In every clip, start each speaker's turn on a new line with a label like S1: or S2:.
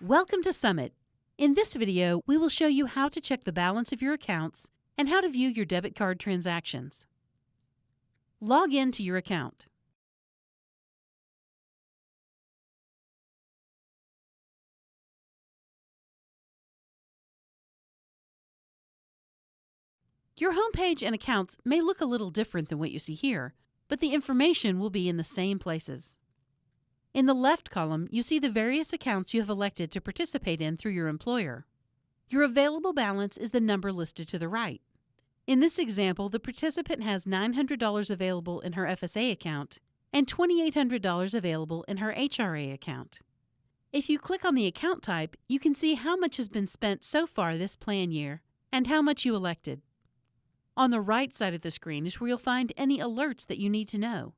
S1: Welcome to Summit. In this video, we will show you how to check the balance of your accounts and how to view your debit card transactions. Log in to your account. Your homepage and accounts may look a little different than what you see here, but the information will be in the same places. In the left column, you see the various accounts you have elected to participate in through your employer. Your available balance is the number listed to the right. In this example, the participant has $900 available in her FSA account and $2,800 available in her HRA account. If you click on the account type, you can see how much has been spent so far this plan year and how much you elected. On the right side of the screen is where you'll find any alerts that you need to know.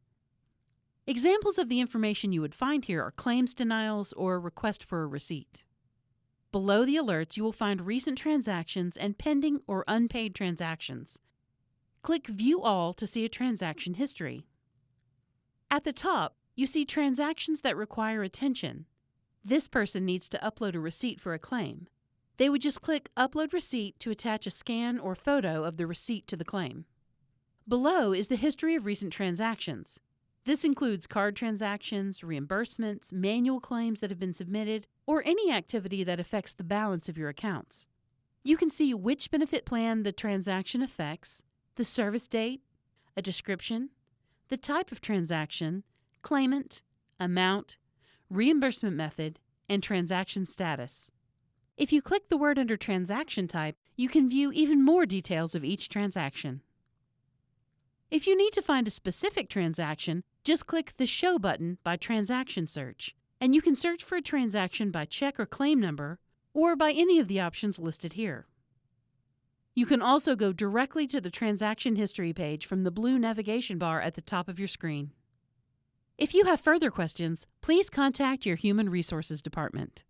S1: Examples of the information you would find here are claims denials or request for a receipt. Below the alerts, you will find recent transactions and pending or unpaid transactions. Click View All to see a transaction history. At the top, you see transactions that require attention. This person needs to upload a receipt for a claim. They would just click Upload Receipt to attach a scan or photo of the receipt to the claim. Below is the history of recent transactions. This includes card transactions, reimbursements, manual claims that have been submitted, or any activity that affects the balance of your accounts. You can see which benefit plan the transaction affects, the service date, a description, the type of transaction, claimant, amount, reimbursement method, and transaction status. If you click the word under Transaction Type, you can view even more details of each transaction. If you need to find a specific transaction, just click the Show button by Transaction Search, and you can search for a transaction by check or claim number, or by any of the options listed here. You can also go directly to the Transaction History page from the blue navigation bar at the top of your screen. If you have further questions, please contact your Human Resources Department.